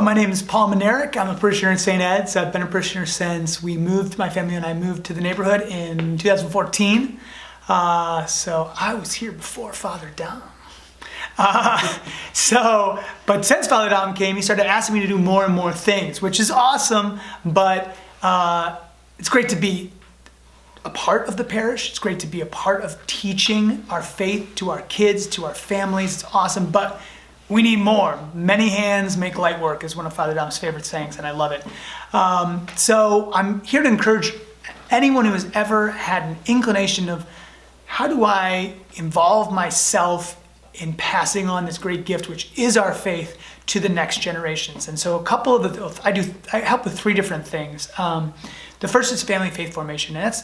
my name is Paul Minerick. I'm a parishioner in St. Ed's. I've been a parishioner since my family and I moved to the neighborhood in 2014. So I was here before Father Dom. But since Father Dom came, he started asking me to do more and more things, which is awesome, but it's great to be a part of the parish. It's great to be a part of teaching our faith to our kids, to our families. It's awesome, but we need more. Many hands make light work is one of Father Dom's favorite sayings, and I love it. So I'm here to encourage anyone who has ever had an inclination of how do I involve myself in passing on this great gift, which is our faith, to the next generations. And so a couple of I help with three different things. The first is family faith formation, and that's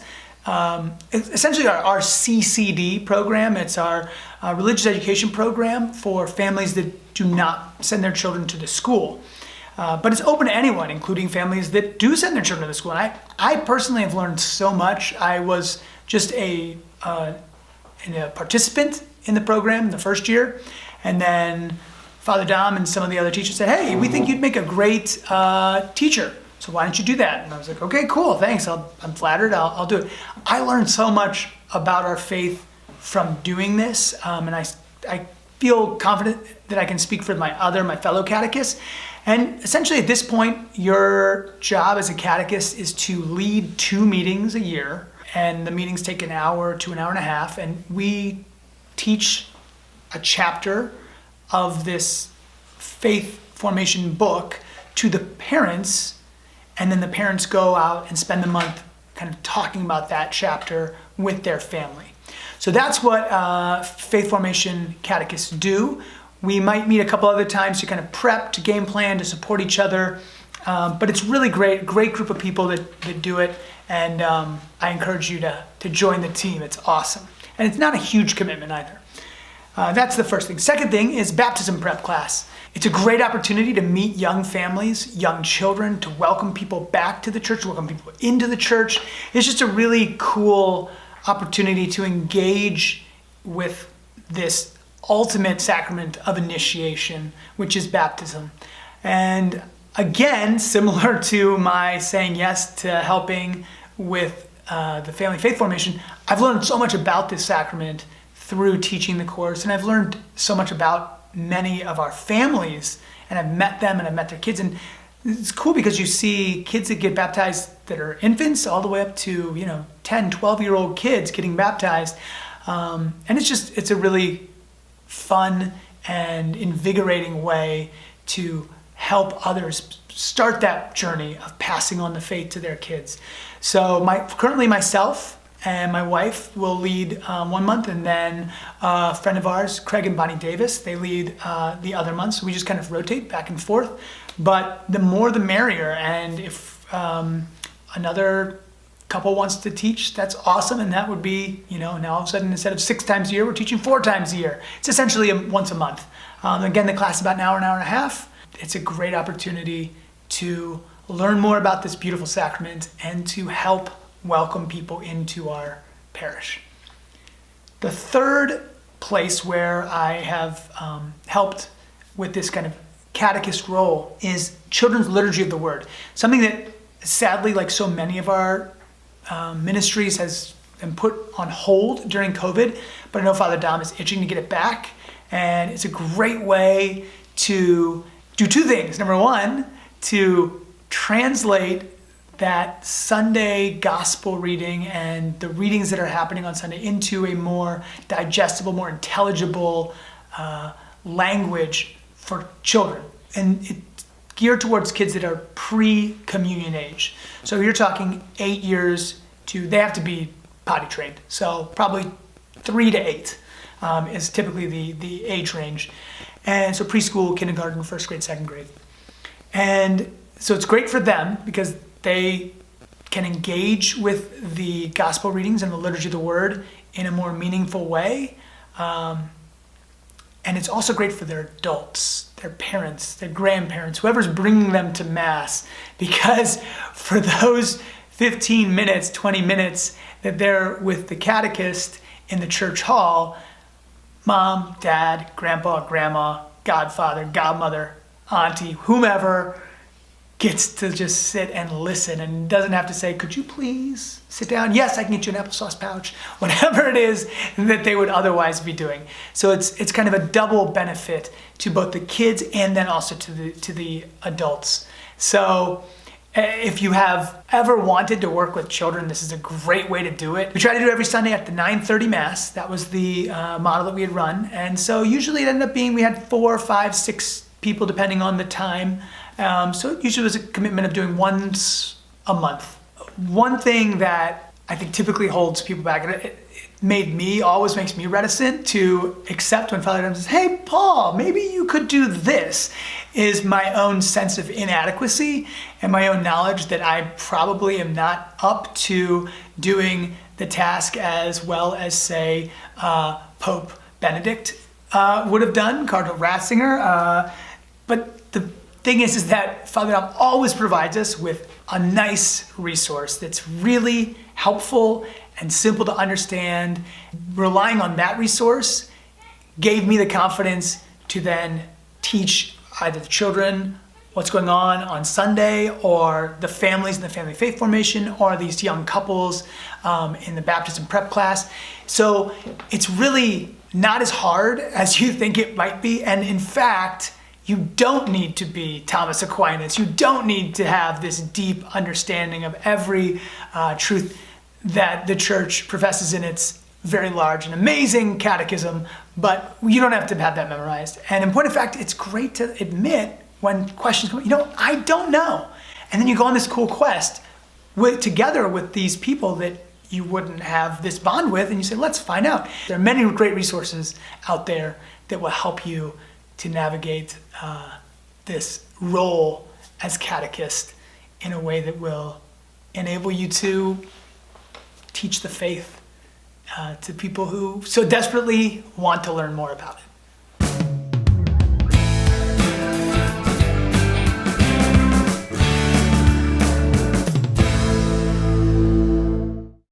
essentially our CCD program. It's our religious education program for families that do not send their children to the school. But it's open to anyone, including families that do send their children to the school. And I personally have learned so much. I was just a participant in the program the first year, and then Father Dom and some of the other teachers said, "Hey, we think you'd make a great teacher. So why don't you do that?" And I was like, "Okay, cool, thanks. I'm flattered. I'll do it." I learned so much about our faith from doing this, and I feel confident that I can speak for my fellow catechists. And essentially at this point, your job as a catechist is to lead 2 meetings a year, and the meetings take an hour to an hour and a half, and we teach a chapter of this faith formation book to the parents, and then the parents go out and spend the month kind of talking about that chapter with their family. So that's what faith formation catechists do. We might meet a couple other times to kind of prep, to game plan, to support each other. But it's really great group of people that do it. And I encourage you to join the team. It's awesome. And it's not a huge commitment either. That's the first thing. Second thing is baptism prep class. It's a great opportunity to meet young families, young children, to welcome people back to the church, to welcome people into the church. It's just a really cool opportunity to engage with this ultimate sacrament of initiation, which is baptism. And again, similar to my saying yes to helping with the family faith formation, I've learned so much about this sacrament through teaching the course, and I've learned so much about many of our families, and I've met them and I've met their kids, and it's cool because you see kids that get baptized that are infants all the way up to 10, 12-year-old kids getting baptized, and it's a really fun and invigorating way to help others start that journey of passing on the faith to their kids. So currently myself and my wife will lead 1 month, and then a friend of ours, Craig and Bonnie Davis, they lead the other month. So we just kind of rotate back and forth. But the more the merrier. And if another couple wants to teach, that's awesome. And that would be, now all of a sudden, instead of 6 times a year, we're teaching 4 times a year. It's essentially once a month. Again, the class is about an hour and a half. It's a great opportunity to learn more about this beautiful sacrament and to help welcome people into our parish. The third place where I have helped with this kind of catechist role is children's liturgy of the word. Something that sadly, like so many of our ministries, has been put on hold during COVID, but I know Father Dom is itching to get it back, and it's a great way to do 2 things. Number one, to translate that Sunday gospel reading and the readings that are happening on Sunday into a more digestible, more intelligible language for children. And it's geared towards kids that are pre-communion age. So you're talking 8 years they have to be potty trained. So probably 3 to 8 is typically the age range. And so preschool, kindergarten, 1st grade, 2nd grade. And so it's great for them because they can engage with the gospel readings and the liturgy of the word in a more meaningful way. And it's also great for their adults, their parents, their grandparents, whoever's bringing them to Mass, because for those 15 minutes, 20 minutes that they're with the catechist in the church hall, mom, dad, grandpa, grandma, godfather, godmother, auntie, whomever, gets to just sit and listen and doesn't have to say, could you please sit down? Yes, I can get you an applesauce pouch, whatever it is that they would otherwise be doing. So it's kind of a double benefit to both the kids and then also to the adults. So if you have ever wanted to work with children, this is a great way to do it. We try to do it every Sunday at the 9:30 Mass. That was the model that we had run. And so usually it ended up being, we had 4, 5, 6 people depending on the time. So it usually was a commitment of doing once a month. One thing that I think typically holds people back, always makes me reticent to accept when Father Adam says, hey, Paul, maybe you could do this, is my own sense of inadequacy and my own knowledge that I probably am not up to doing the task as well as, say, Pope Benedict would have done, Cardinal Ratzinger. But the thing is that Father Dom always provides us with a nice resource that's really helpful and simple to understand. Relying on that resource gave me the confidence to then teach either the children what's going on Sunday, or the families in the family faith formation, or these young couples in the baptism prep class. So it's really not as hard as you think it might be. And in fact, you don't need to be Thomas Aquinas. You don't need to have this deep understanding of every truth that the church professes in its very large and amazing catechism, but you don't have to have that memorized. And in point of fact, it's great to admit when questions come, I don't know. And then you go on this cool quest together with these people that you wouldn't have this bond with, and you say, let's find out. There are many great resources out there that will help you to navigate this role as catechist in a way that will enable you to teach the faith to people who so desperately want to learn more about it.